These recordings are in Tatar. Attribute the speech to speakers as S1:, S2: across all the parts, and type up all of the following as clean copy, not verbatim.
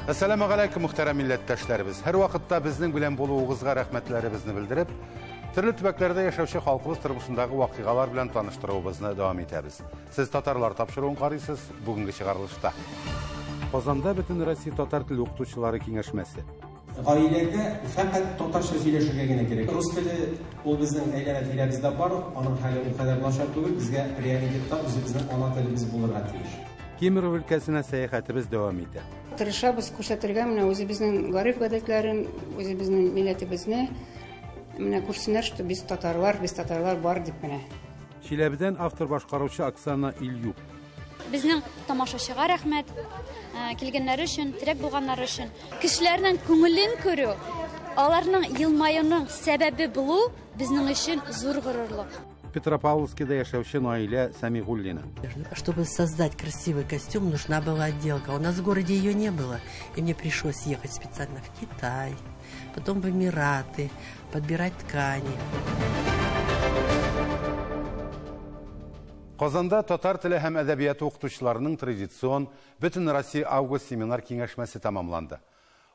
S1: Assalamu alaikum muhterem milletteşlerimiz. Her vakitte bizning bilen buluğunuzga rahmetlerimizni bildirip, türlü tübeklerde yaşavşı halkımız turmuşundagi vakigalar bilen tanıştıruvumuzni devam etemiz. Siz Tatarlar tapşırığın qarıysız bugünkü çıkarılışta. Qozonda bütün Rossiya Tatar tili o'qituvchilari kengashmasi.
S2: Ailede fakat Tatarcha söyleşirge gene gerek. Rus tili o bizning aylanat var, onun hali o kadar našar değil, bizge realitette bizning ana tilimiz bulurga tiyiş.
S1: Kemirov ülkesine seyahatimiz devam etdi.
S3: Tırışabız ko'rsatirga mana o'zi bizning g'arib gadakların, o'zi bizning millatimizni mana ko'rsinlar, что biz tatarlar bor deb mana.
S1: Çilebi'den avtor boshqaruvchi Oksana Ilyuk.
S4: Bizning tomoshachiga rahmat, kelganlari uchun, tilak bo'lganlari uchun. Kishilarning ko'ngilini ko'rib, ularning yilmayuning sababi bu bizning uchun zo'r g'ururlik.
S1: Petropavlskda yaşavchi Noila Samigullina.
S5: Чтобы создать красивый костюм, нужна была отделка. У нас в городе ее не было. И мне пришлось ехать специально в Китай, потом в Эмираты, подбирать ткани.
S1: Qozonda Tatar tili hem edebiyatı o'qituvchilarının tradision bütün Rossiya avgust seminar kengashmasi tamamlandı.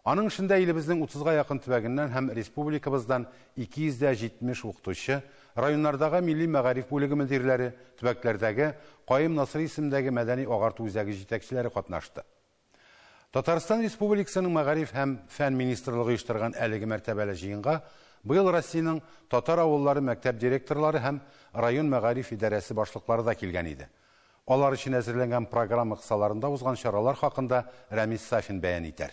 S1: Anın içinde ilimizin 30'a yakın tübeginden hem respublikamızdan 270 o'qituvchi, rayonlardagi milli maarif bo'ligi müdirleri, tübeklerdagi Qayım Nasır isimdagi madani oğartu uzagi yetakchilari qatnaşdı. Tataristan Respublikasının maarif hem fen ministerliği uyushtirgan 50 mərtəbəli jiyinga bu yıl Rossiyanın Tatar avulları məktəb direktorları hem rayon maarif idarəsi başlıqları da kelgan idi. Onlar için hazırlangan program kısalarında uzgan şaralar hakkında Ramiz Safin beyan eder.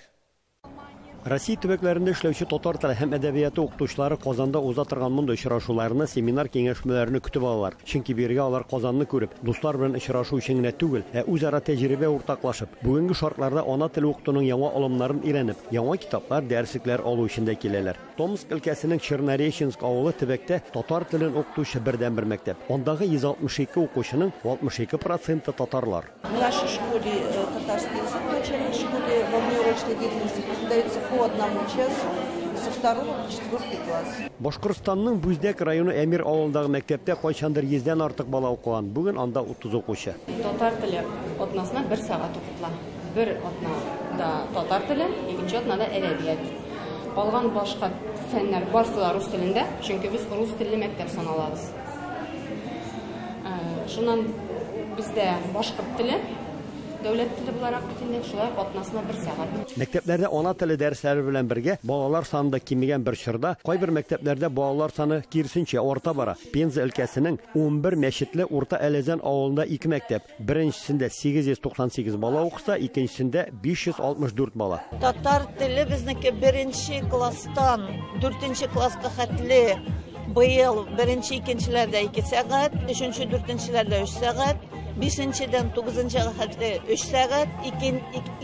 S6: Rossiya tübeklerinde işlevçi Tatar tili hem edebiyatı o'qituvchilari Qozonda o'zatırgan bunday uchrashuvlarni, seminar kengashmalarini kutib olalar. Chunki birga ular Qozonni ko'rib, do'stlar bilan uchrashuv uchungina tugul, o'zaro tajriba o'rtoqlashib, bugungi shartlarda ona tili o'qituvining yangi olimlarini o'rganib, yangi kitoblar, darsliklar oluv uchunda keladilar. Tomsk өлкәсенең Chernorechinsk avuli tibakda Tatar tilini o'qituvchi birdan bir maktab. Ondagi 162 o'quvchining 62% tatarlar.
S7: В нашей школе татарский язык в начальной школе во внеурочной деятельности преподается по одному часу со 2 по 4 класс.
S6: Башкортстанның Бүздәк районы Әмир авылындагы мәктәптә кайчандыр 100дән артык бала укыган. Бүген анда 30 укучы.
S8: Татар теле атнасына 1 сәгать укытыла. Bir атнада татар теле, икенче атнада әдәбият. Калган башка фәннәр барысы да рус телендә, чөнки без рус телле мәктәп саналабыз. Шуннан бездә башкорт теле Devlet tili olarak bütünlüğü şulay atnasına 1 saat.
S6: Mekteplerde ana tili dersleri bilen birge balalar sanında kimigen bir şırda, kay bir mekteplerde balalar sanı kirsinçe orta bara. Penza ülkesinin 11 meşitli Orta Elezen avulunda 2 mektep. Birincisinde 898 bala okusa, ikincisinde 564 bala.
S9: Tatar tili bizniki 1. klastan 4. klaska xatli. Bu yıl 1. ikincilerde 2 saat, 3. 4. 3 saat. 5-den 9-ga kadar 3 saat,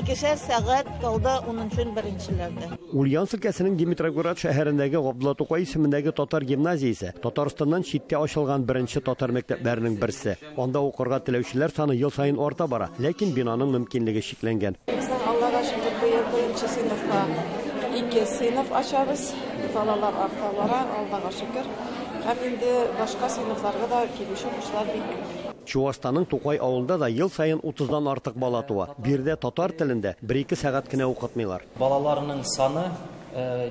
S9: 2'şer saat kaldı onun için birincilerde.
S6: Ulyansk ülkesinin Dimitrogorod şəhərindəki Abdullah Toqay ismindəki Tatar gimnaziyası Tataristandan çitdə açılgan birinci Tatar məktəblərinin birisi. Onda oqurğa tilövçilər sanı yıl sayın orta bara, lakin binanın mümkünlüğü şekillengen.
S8: Bizden Allah'a şükür bu yıl 1. sınıfta 2 sınıf açarız. Balalar artalara Allah'a şükür. Hem indi başka sınıflarga da kelişi okuşlar bekliyor.
S6: Чувашстанның Toqay avulunda da yıl sayın 30'dan artıq bala tuva. Bir de Tatar tilində 1-2 saat kine оқытмыйлар.
S10: Балаларының саны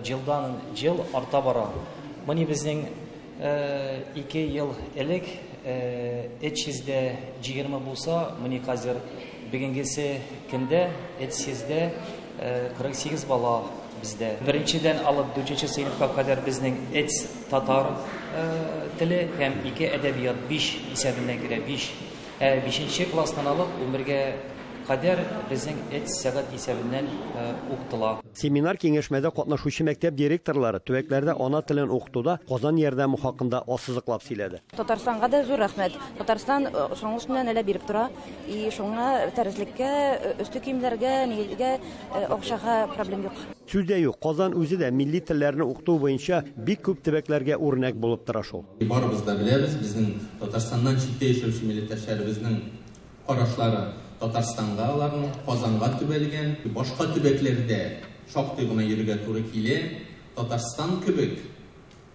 S10: жылдан жыл арта бара. Міне біздің 2 yıl элек 320 болса, міне қазір бүгінгесі күнде 48 бала bizde. Birinciden alıp 4. sınıfa kadar bizden Tatar tili hem 2 edebiyat 5 hesabından göre 5. klastan alıp ömürge kadar bizden saat hesabından okutular.
S6: Seminar kengashmada qatnaşuvchi maktab direktorlari tübeklerde ana tilini o'qituvda Qozon yordami haqida ossizliqlab söyledi.
S11: Tataristonga da zo'r rahmat. Tatariston şoның üstünden ele berip tura. Şoңа tərəzlikə, üstü kiyimlərə, niyəgə oxşağa problem yo'q.
S6: Sözde yo'q. Qozon o'zi de milli tillarni o'qituv bo'yicha bek ko'p tübeklarga o'rnak bo'lib tura shu.
S12: Barımız da biliriz, bizning Tataristondan chetda yashovchi millatdoshlarimizning qarashlari Tataristan'a alarını, Qozonga tübelgen, başka tübeklerde şoqtig'ini yerga to'g'ri kelib, Tatariston kübük,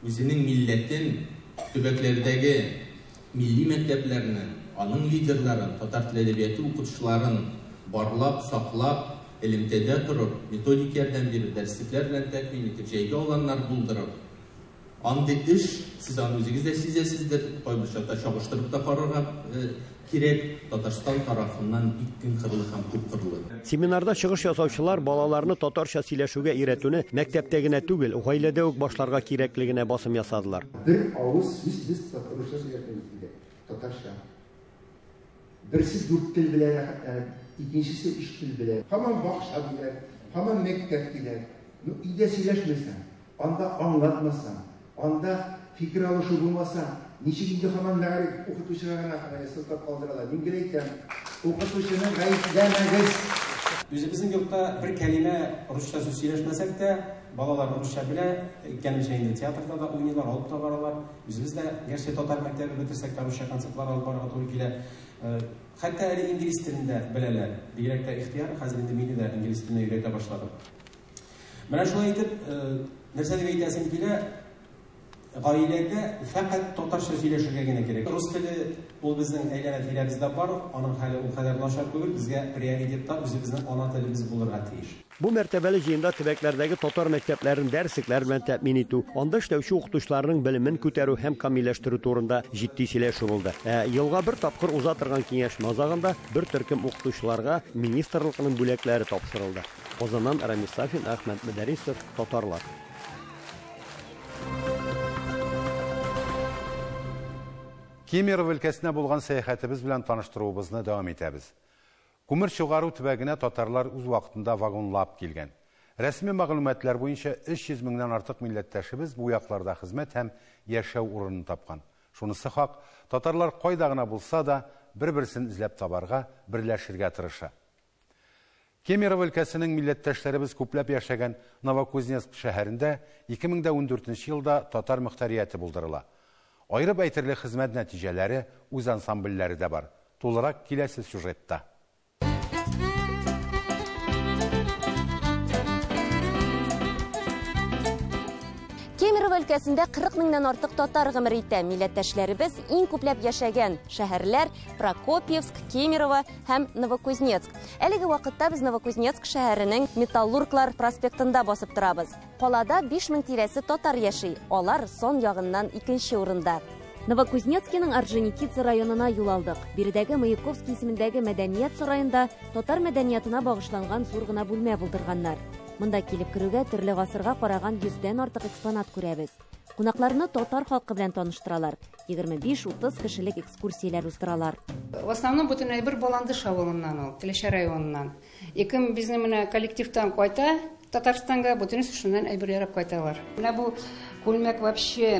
S12: o'zining milletin tübeklerdagi milli maktablarini, onun liderlerin, Tatar tili edebiyatı o'qituvchilarini barlab, saqlab, элемтеде тұрып, методикерден беріп, дәрістіклерден тәкмин етіп, жайға оlanlar бұлдырып, аңды іш, сіз өзіңізде сезесіздер, қоймышата шағыштырып та қарарға керек, Татарстан тарафынан иккен қырлы һәм күп қырлы.
S6: Семинарда чыгыш ясаучылар балаларны татарча сөйләшүгә өйрәтүне мәктәптә генә түгел, гаиләдә үк башларга кирәклегенә басым ясадылар.
S13: Bir авыз biz татарча сөйләшәбез, татарча. Берсе дүрт тел белән, икенчесе өч тел белән. Һаман бакча диләр, һаман мәктәп диләр. Ну, идә сөйләшмәсәң, анда аңлатмасаң, анда fikir alışu bulmasa, niçin de hemen meğer okutuşuna sıltap kaldırırlar. İngilizce okutuşuna gayet demeniz.
S2: Bizim yurtta bir kelime Rusça söyleşmesek de balalar Rusça bile gelmiş şeyinde tiyatroda da oynuyorlar, alıp da varlar. Biz de gerçi Tatar mektebi bitirsek de Rusça konsertler alıp varlar Türkiye'de. Hatta İngiliz dilinde bileler. Direkte ihtiyar, hazırında mini de İngiliz dilinde yürekte başladı. Ben şuna ayıp, nesede beytesin bile Gailede fakat Tatarcha söyleşirge gene gerek. Rus tili ol bizning aylanat-yilabizda bor, onun hali o kadar naşar bo'lib, bizga prioritetda o'zimizning ona tilimiz bo'lirga tegish.
S6: Bu mərtəbəli jeyində tibəklərdəki tatar məktəblərin dərsliklər bilan təmin etü, anda işləvçi oxutuşlarının bilimin көтәрү һәм камилләштерү турында җитди сөйләшү булды. Елга bir тапкыр узатырган киңәшмә азагында bir төркем укытучыларга министрлыкның бүләкләре тапшырылды. Казаннан Рамис Сафин, Ахмед Медарисов, Татарлар.
S1: Кемерово өлкәсенә булган сәяхәтебез белән таныштыруыбызны дәвам итәбез. Күмер чыгару төбәгенә татарлар үз вакытында вагонлап килгән. Рәсми мәгълүматлар буенча 300 меңнән артык милләттәшебез бу якларда хезмәт һәм яшәү урынын тапкан. Шунысы хак, татарлар кайда гына булса да бер-берсен эзләп табарга, берләшергә тырыша. Кемерово өлкәсенең милләттәшләребез күпләп яшәгән Новокузнецк шәһәрендә 2014 елда татар мөхтәрияте булдырыла. Айрып әйтерлек хезмәт нәтиҗәләре, үз ансамбльләре дә бар. Тулырак киләсе сюжетта.
S14: Кемерово өлкәсендә 40 меңнән артык татар гомер итә. Милләттәшләребез иң күпләп яшәгән шәһәрләр Прокопьевск, Кемерово һәм Новокузнецк. Әлеге вакытта без Новокузнецк шәһәренең Металлурглар проспектында басып торабыз. Калада 5000 тирәсе татар яши. Алар сон ягыннан 2нче урында. Новокузнецкиның Орджоникидзе районына юл алдык. Биредәге Маяковский исемендәге мәдәният сараенда татар мәдәниятына багышланган зур гына бүлмә булдырганнар. Монда килеп керүгә төрле гасырга караган 100дән артык экспонат күрәбез. Кунакларны татар халкы белән таныштыралар. 25-30 кешелек экскурсияләр уздыралар.
S3: В основном бөтенләй бер Баландыш авылыннан ул, Теләшә районыннан. Кем безнең менә коллективтан кайта, Татарстанга бөтенесе шуннан әйберләр кайталар. Менә бу күлмәк вообще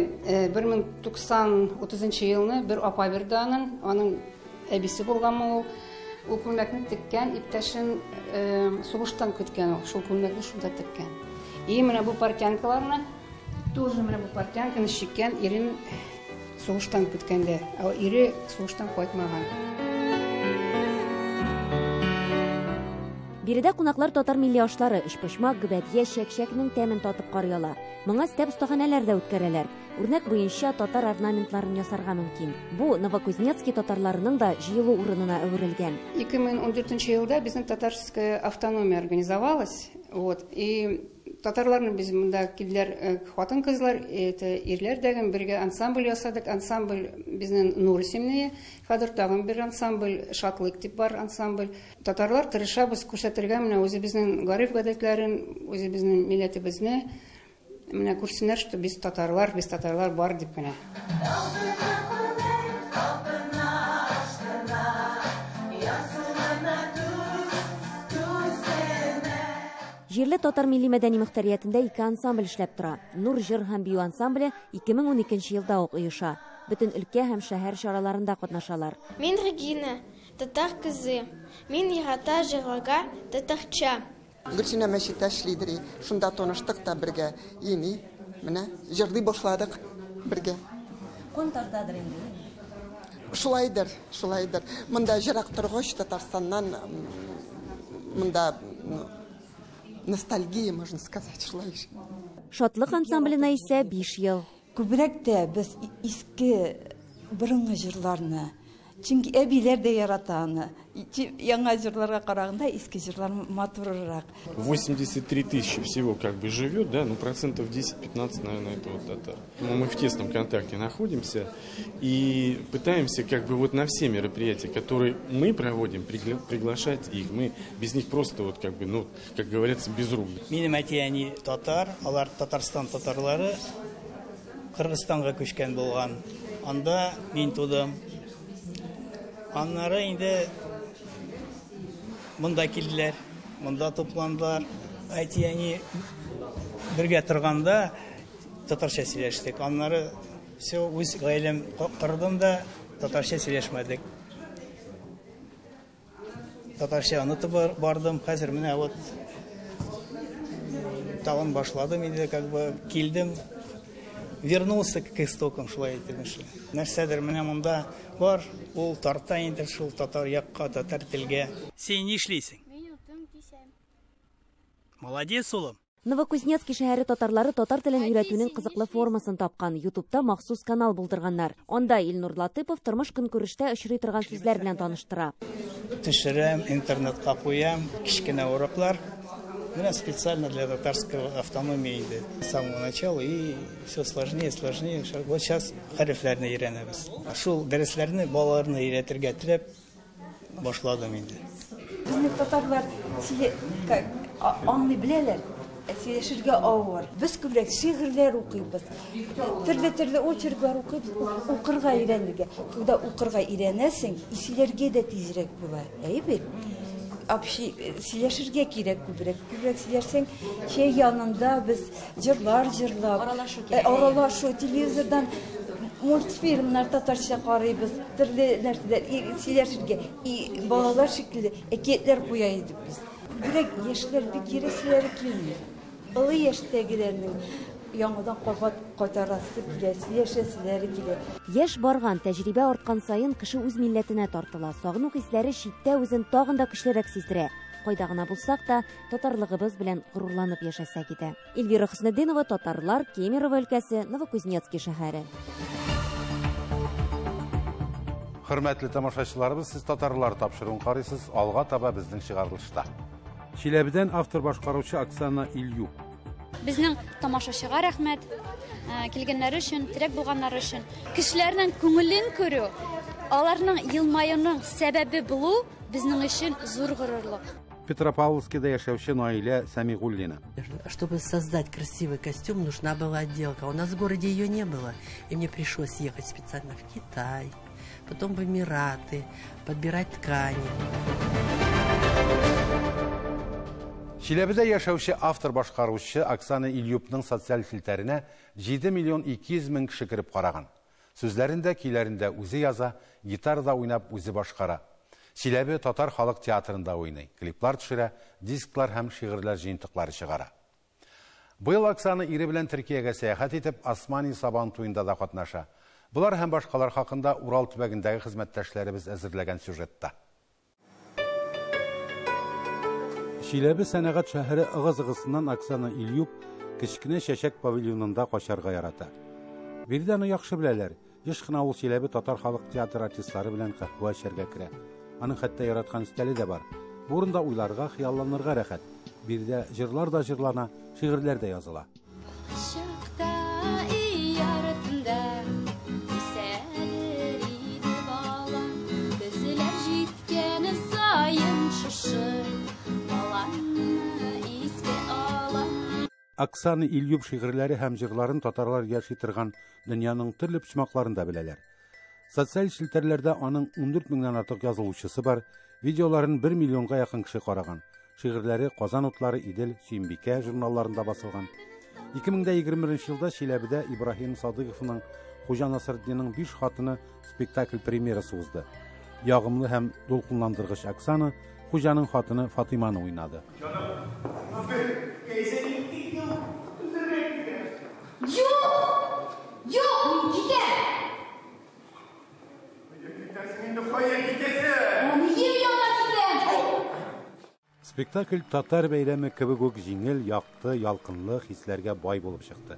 S3: 1930 елны бер апа бирде аның әбисе булганмы ул. Ул күлмәкне теккән, иптәшен сугыштан көткән, шул күлмәкне шунда теккән. И менә бу партянкаларны, тоже менә бу партянканы чиккән, ирен сугыштан көткәндә, ә ире сугыштан кайтмаган.
S14: Биредә кунаклар татар милли ашлары, эшпошмак, гөбәдия, чәк-чәкнең тәмен татып карыялар. Моңа степ остаханәләрдә үткәрәләр. Үрнәк буенча татар орнаментларын ясарга мөмкин. Бу Новокузнецк татарларының да җыелу урынына әверелгән.
S3: 2014 елда безнең татарская автономия организовалась, и татарларны без монда килделәр, хатын-кызлар, ирләр дәгән бергә ансамбль ясадык. Ансамбль безнең Нур исемле, хәзер тагын бер ансамбль, Шатлык дип бар ансамбль. Татарлар тырышабыз күрсәтергә менә үзебезнең гариф гадәтләрен, үзебезнең милләтебезне, менә күрсеннәр, что без татарлар бар дип менә.
S14: Җирле татар милли мәдәни мөхтәриятендә 2 ансамбль эшләп тора. Нур җыр һәм бию ансамбле 2012 елда ук оеша. Бөтен өлкә һәм шәһәр чараларында катнашалар.
S15: Мин Регина, татар кызы. Мин ярата җырларга татарча.
S16: Гөлсинә мәчеттә эшлидер. Шунда таныштык та бергә. Ени, менә җырлый башладык бергә.
S14: Контардадыр инде.
S16: Шулайдыр. Монда җырак торгач Татарстаннан монда ностальгия, можно сказать, шулай.
S14: Шатлык ансамблена исә 5 ел.
S17: Күбрәк тә без иске борынгы җырларны, Çünkü ebiler de yaratağını. Яңа жырларга караганда eski жырлар матурырак.
S18: 83 тысячи всего как бы живет, да, ну процентов 10-15, наверное, это вот татар. Мы в тесном контакте находимся и пытаемся как бы вот на все мероприятия, которые мы проводим, приглашать их. Мы без них просто вот как бы, ну, как говорится, без рук.
S19: Минем әтиәни татар, алар Татарстан татарлары Кыргызстанга күчкән булган. Анда мин тудым. Аннары инде монда килделәр, монда тупландылар. Әтиәни бергә торганда татарча сөйләштек. Аннары все үз гаиләм кырдым да татарча сөйләшмәдек. Татарча онытып бардым. Хәзер менә вот тагын башладым инде, как бы килдем. Вернулся к истокам, шулай әйтелмешли. Нәрсәдер менә монда бар, ул тарта инде шул татар якка, татар телгә. Син ни эшлисең?
S15: Мин утым кисәм.
S19: Молодец, улым.
S14: Новокузнецк шәһәре татарлары татар телен өйрәтүнең кызыклы формасын тапкан. YouTube'та махсус канал булдырганнар. Анда Илнур Латыпов тормыш көнкүрештә очрый торган сүзләр белән таныштыра.
S19: Төшерәм, интернетка куям, кичкенә уроклар. Меня специально для татарского автономии с самого начала, и все сложнее. Вот сейчас хәрефләрне өйрәнәбез. Шул дәресләрне балаларны өйрәтергә теләп башладым инде.
S17: Безнең татарлар аңлый беләләр, сөйләшергә авыр. Без күбрәк шигырьләр укыйбыз. Төрле очерклар укыйбыз, укырга өйрәнергә. Когда укырга өйрәнәсең, исиләргә дә тизрәк була. Әйбер. Сөйләшергә кирәк күбрәк сөйләшсәң, шей янында без җырлар җырлап, аралашу, телевизордан мультфильмнар татарча карыйбыз, төрле нәрсәләр сөйләшергә, балалар шикелле әкиятләр куя идек без. Күбрәк яшьләр бик кирәселәре килми. Олы яшьтәгеләрнең яңадан кайтарасы килә, сөйләшәселәре килә.
S14: Яшь барган, тәҗрибә арткан сайын кеше үз милләтенә тартыла. Сагыну хисләре читтә үзен тагын да көчлерәк сиздерә. Кайда гына булсак та, татарлыгыбыз белән горурланып яшәсәк иде. Эльвира Хөснетдинова, татарлар, Кемерово өлкәсе, Новокузнецк шәһәре.
S1: Хөрмәтле тамашачыларыбыз, сез татарлар тапшыруын карыйсыз, алга таба безнең чыгарылышта. Чиләбедән автор башкаручы Оксана Ильюк.
S4: Безнең тамашачыга рәхмәт. Килгәннәр өчен, терәк булганнар өчен. Кешеләрнең күңелен күрү, аларның елмаюның сәбәбе булу безнең өчен зур горурлык.
S1: Петропавловскида яшәүче Наилә Сәмигуллина.
S5: Чтобы создать красивый костюм, нужна была отделка. У нас в городе ее не было. И мне пришлось ехать специально в Китай, потом в Эмираты, подбирать ткани.
S1: Чиләбедә яшәүче автор башкаручы Оксана Ильюпның социаль фильтренә 7 миллион 200 мең кеше кирип караган. Сүзләрендә, көйләрендә үзе яза, гитарда уйнап үзе башкара. Чиләбе татар халык театрында уйный, клиплар төшерә, дисклар һәм шигырьләр җыентыклары чыгара. Быел Оксана ире белән Төркиягә сәяхәт итеп, Османи Сабан туенда да катнаша. Булар һәм башкалар хакында Урал төбәгендәге хезмәттәшләребез әзерләгән сюжетта. Чиләбе сәнәгать шәһәре ыгы-зыгысыннан Оксана Ильюк кечкенә чәчәк павильонында качарга ярата. Биредә аны яхшы беләләр. Еш кына ул Чиләбе татар халык театры артистлары белән каһвә эчәргә керә. Аның хәтта яраткан стиле дә бар. Бу урында уйларга, хыялланырга рәхәт. Биредә җырлар да җырлана, шигырьләр дә языла. Оксана Ильюк шигырьләре һәм җырларын татарлар яши торган дөньяның төрле почмакларында беләләр. Социаль челтәрләрдә аның 14 меңнән артык язылучысы бар, видеоларын 1 миллионга якын кеше караган. Шигырьләре Казан утлары, Идел, Сөембикә журналларында басылган. 2021 елда Чиләбедә Ибраһим Садыйговның Хуҗа Насретдинның 5 хатыны спектакль премьерасы узды. Ягымлы һәм дулкынландыргыч Оксана Хуҗаның хатыны Фатиманы уйнады. Спектакль татар бәйрәме кебек үк җиңел, якты, ялкынлы хисләргә бай булып чыкты.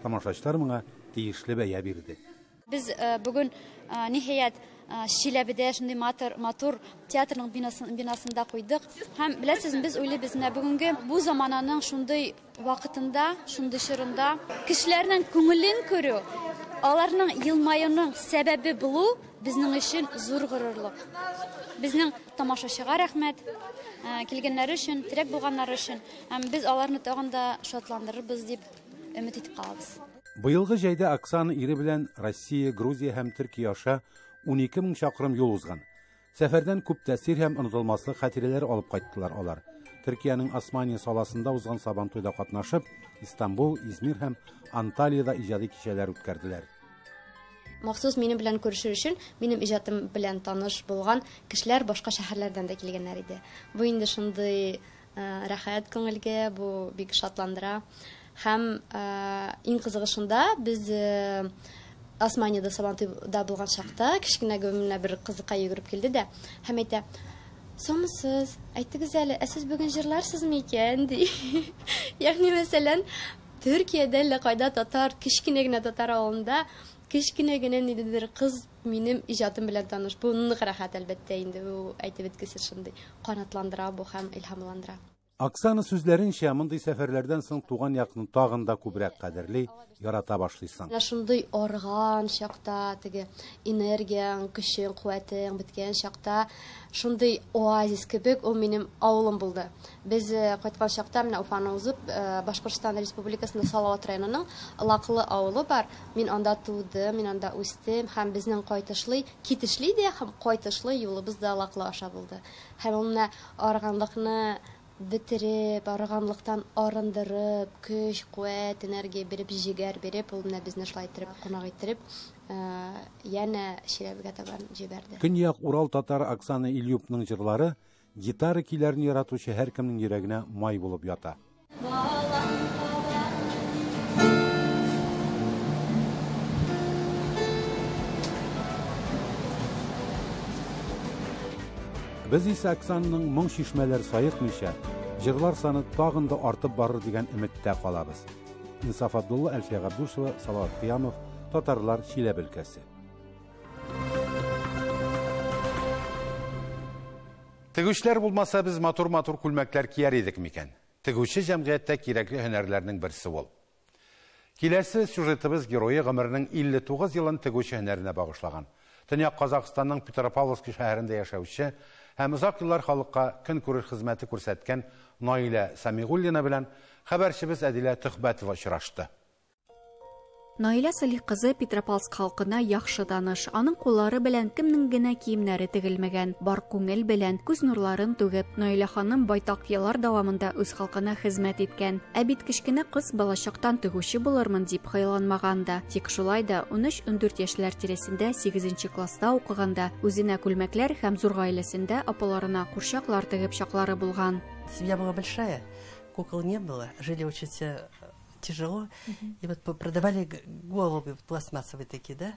S1: Тамашачылар моңа тиешле бәя бирде.
S4: Biz bugün nihayet Шиләбедә шундый матур театрның бинасында куйдык. Һәм беләсез, без уйлыйбыз, менә бүгенге бу замананың шундый вакытында, шундый чорында кешеләрнең күңелен күрү, аларның елмаюның сәбәбе булу безнең өчен зур горурлык. Безнең тамашачыга рәхмәт, килгәннәр өчен, терәк булганнар өчен. Һәм без аларны тагын да шатландырырбыз дип өмет итеп калабыз.
S1: Быелгы җәйдә Оксана ире белән Россия, Грузия һәм Төркия аша 12 000 чакрым юл узган. Сәфәрдән күп тәэсир һәм онытылмаслык хатирәләр алып кайттылар алар. Төркиянең Османия саласында узган Сабантуйда катнашып, Истанбул, Измир һәм Анталиядә иҗади кичәләр үткәрделәр.
S20: Махсус минем белән күрешер өчен, минем иҗатым белән таныш булган кешеләр башка шәһәрләрдән дә килгәннәр иде. Бу инде шундый рәхәт күңелгә, бу бик шатландыра. Һәм иң кызыгы шунда, без Османияда Сабантуйда булган чакта кичкенә гомумле бер кызыкка йөгереп килде дә, һәм әйтә: "Сомсыз, әйтегез әле, сез бүген җырларсызмы икән?" ди. Ягъни мәсәлән, Төркиядә лә кайда татар, кичкенә генә татар авылында кичкенә генә ниндидер кыз минем иҗатым белән таныш. Бу нык рәхәт әлбәттә инде, бу әйтеп беткесез шундый канатландыра бу һәм илһамландыра.
S1: Оксана сүзләренчә, мондый сәфәрләрдән соң туган якны тагын да күбрәк кадерли, ярата башлыйсың.
S20: Шундый арган чакта, теге энергияң, көчең, куәтең беткән чакта, шундый оазис кебек ул минем авылым булды. Без кайткан чакта менә Уфаны узып, Башкортстан Республикасында Салават районының Лаклы авылы бар. Мин анда тудым, мин анда үстем, һәм безнең кайтышлый, китешле дә һәм кайтышлы юлыбыз да Лаклы аша булды. Һәм ул менә арганлыкны бетереп, арганлыктан арындырып, көч, куәт, энергия биреп, җигәр биреп, ул менә безне шулай итеп, кунак итеп, янә Чиләбегә табан җибәрде.
S1: Көньяк Урал татары Оксана Ильюпның җырлары гитара көйләрен яратучы һәркемнең йөрәгенә май булып ята. Без исә Оксананың моң шишмәләр саекмыйча, җырлар саны тагын да артып барыр дигән өметтә калабыз. Инсаф Абдулла, Әлфия Габдушева, Салават Кыямов, Татарлар, Чиләбе өлкәсе. Тегүчләр булмаса, без матур-матур күлмәкләр кияр идек микән? Тегүче җәмгыятьтә кирәкле һөнәрләрнең берсе ул. Киләсе сюжетыбыз герое гомеренең 59 елын тегүче һөнәренә багышлаган. Төньяк Казакъстанның Петропавловск шәһәрендә яшәүче һәм озак еллар халыкка көнкүреш хезмәте күрсәткән Наилә Самигуллина белән хәбәрчебез Әдилә Төхбәтова очрашты.
S21: Наилә Салих кызы Петропавловск халкына яхшы таныш. Аның куллары белән кемнең генә киемнәре тегелмәгән. Бар күңел белән күз нурларын түгеп, Наилә ханым байтак еллар дәвамында үз халкына хезмәт иткән. Ә бит кечкенә кыз балачактан тегүче булырмын дип хыялланмаган да. Тик шулай да 13-14 яшьләр тирәсендә 8 класста укыганда үзенә күлмәкләр һәм зур гаиләсендә апаларына курчаклар тегеп чаклары булган.
S5: Семья была большая, кукол не было, жили очень тяжело. И вот продавали головы пластмассовые такие, да?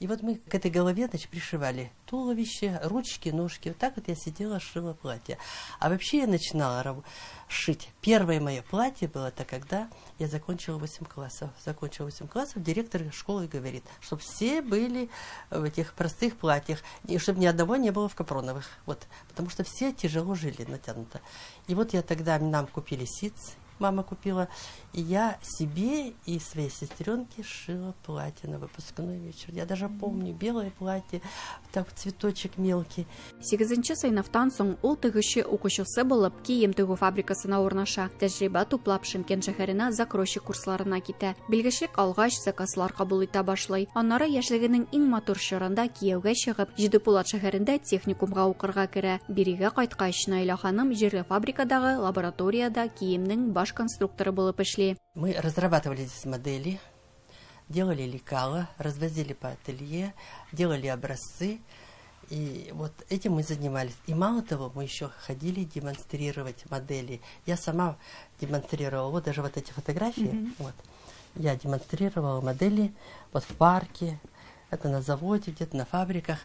S5: И вот мы к этой голове, значит, пришивали туловище, ручки, ножки. Вот так вот я сидела, шила платье. А вообще я начинала шить. Первое мое платье было это когда я закончила 8 классов. Закончила 8 классов, директор школы говорит, чтобы все были в этих простых платьях, и чтобы ни одного не было в капроновых. Вот, потому что все тяжело жили, натянуто. И вот я тогда, нам купили ситц, мама купила, и я себе и своей сестренке шила платье на выпускной вечер. Я даже помню белое платье, так цветочек мелкий.
S21: 8 сыйныфтан соң ул тегүче укучысы булып кием тегү фабрикасына урнаша. Тәҗрибә туплап Шымкент шәһәренә закройщик курсларына китә. Белгечлек алгач, заказлар кабул итә башлый. Аннары яшьлегенең иң матур чорында кияүгә чыгып, Җидепулат шәһәрендә техникумга укырга керә. Бирегә кайткач, Наилә ханым җирле фабрикадагы лабораториядә киемнең баш конструкторы булып эшли.
S5: Мы разрабатывали здесь модели, делали лекала, развозили по ателье, делали образцы. И вот этим мы занимались. И мало того, мы еще ходили демонстрировать модели. Я сама демонстрировала, вот даже вот эти фотографии. Вот. Я демонстрировала модели вот в парке, это на заводе, где-то на фабриках.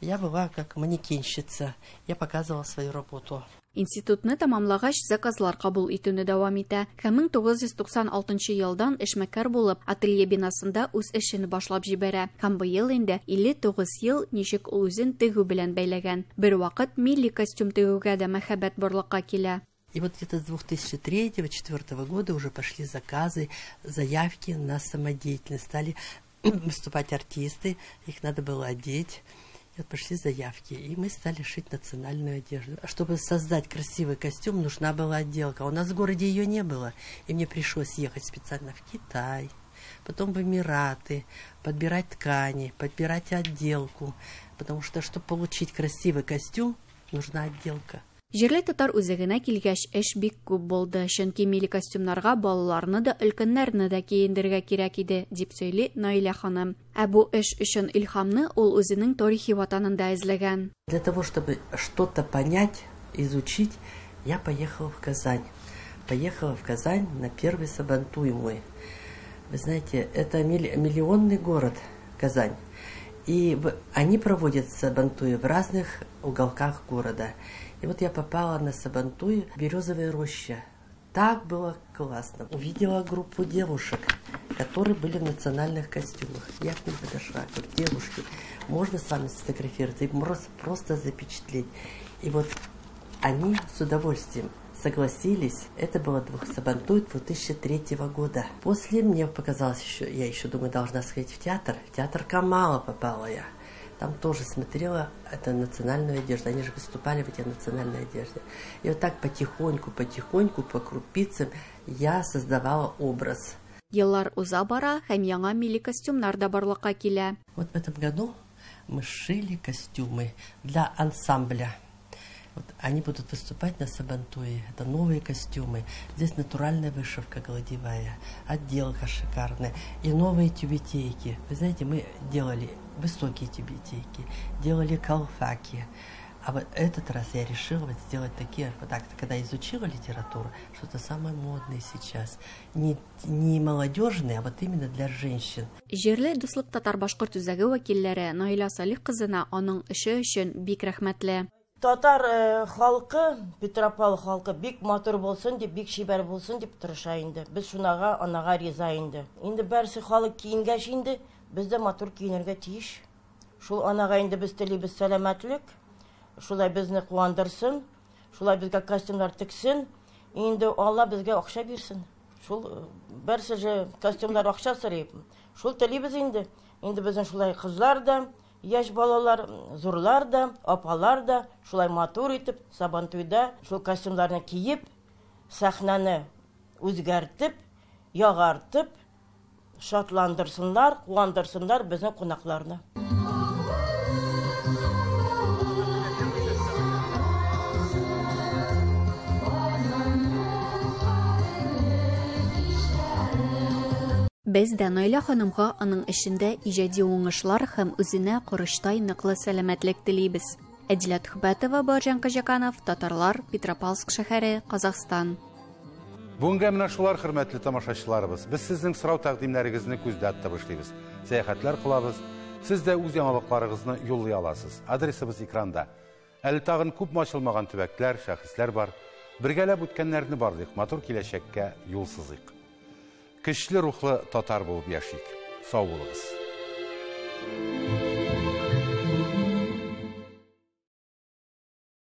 S5: Я была как манекенщица. Я показывала свою работу.
S21: Институтны тамамлагач заказлар кабул итүне дәвам итә. 1996 елдан эшмәкәр булып, ателье бинасында үз эшен башлап җибәрә. Һәм быел инде 59 ел ничек ул үзен тегү белән бәйләгән. Бер вакыт милли костюм тегүгә дә мәхәббәт барлыкка килә.
S5: И вот где-то с 2003-2004 года уже пошли заказы, заявки на самодеятельность. Стали выступать артисты, их надо было одеть. И вот пошли заявки, и мы стали шить национальную одежду. Чтобы создать красивый костюм, нужна была отделка. У нас в городе ее не было. И мне пришлось ехать специально в Китай, потом в Эмираты, подбирать ткани, подбирать отделку. Потому что, чтобы получить красивый костюм, нужна отделка.
S21: Җирле татар үзәгенә килгәч эш бик күп булды, чөнки милли костюмнарга балаларны да, өлкәннәрне дә киендерергә кирәк иде, дип сөйли Наилә ханым. Ә бу эш өчен илһамны ул үзенең тарихи ватанында эзләгән.
S5: Для того, чтобы что-то понять, изучить, я поехала в Казань. Поехала в Казань на первый Сабантуй мой. Вы знаете, это миллионный город Казань. И они проводят Сабантуи в разных уголках города. И вот я попала на Сабантуй, Березовая роща. Так было классно. Увидела группу девушек, которые были в национальных костюмах. Я к ним подошла, говорю: девушки, можно с вами сфотографироваться и просто запечатлеть. И вот они с удовольствием согласились. Это было Сабантуй 2003 года. После мне показалось я еще думаю, должна сходить в театр. В театр Камала попала я. Там тоже смотрела это национальную одежду. Они же выступали в этой национальной одежде. И вот так потихоньку, по крупицам я создавала образ.
S21: Еллар уза бара һәм яңа милли костюмнар да барлыкка килә.
S5: Вот в этом году мы шили костюмы для ансамбля. Вот они будут выступать на Сабантуе. Это новые костюмы. Здесь натуральная вышивка гладевая, отделка шикарная и новые тюбетейки. Вы знаете, мы делали высокие тюбетейки, делали колфаки. А вот этот раз я решила сделать такие, вот так, когда изучила литературу, что-то самое модное сейчас. Не молодежные, а вот именно для женщин.
S21: Җирле дуслык татар-башкорт үзәге вәкилләре Наилә Салих кызына аның эше өчен бик рәхмәтле.
S7: Татар халкы, Петропавл халкы бик матур булсын дип, бик шибәр булсын дип тырыша инде. Без шунага, анага риза инде. Инде бәрсе халык киенгәч инде, без дә матур киенергә тиеш. Шул анага инде без телибез сәламәтлек, шулай безне куандырсын, шулай безгә костюмнар тиксен, инде Алла безгә акча бирсен. Шул бәрсе же костюмнар акча сорый. Шул телибез инде. Инде безнең шулай кызлар да, яшь балалар, зурлар да, апалар да шулай матур итеп Сабантуйда шул костюмнарны киеп, сәхнәне үзгәртеп, ягартып, шатландырсыннар, куандырсыннар безнең кунакларны.
S21: Без дә Наилә ханымга аның эшендә иҗади уңышлар һәм үзенә корыштай ныклы сәламәтлек телибез. Әдиләт Хубатова, Баржан Кажаканов, Татарлар, Петропавловск шәһәре, Казахстан.
S1: Бүгенге менә шулар, хөрмәтле тамашачыларыбыз. Без сезнең сорау тәкъдимнәрегезне күздә тотып эшлибез. Сәяхәтләр кылабыз. Сез дә үз яңалыкларыгызны юллый аласыз. Адресыбыз экранда. Әле тагын күп ачылмаган төбәкләр, шәхесләр бар. Бергәләп үткәннәрне барлык, матур киләчәккә юл сызыйк. Көчле рухлы татар булып яшик. Сау булыгыз.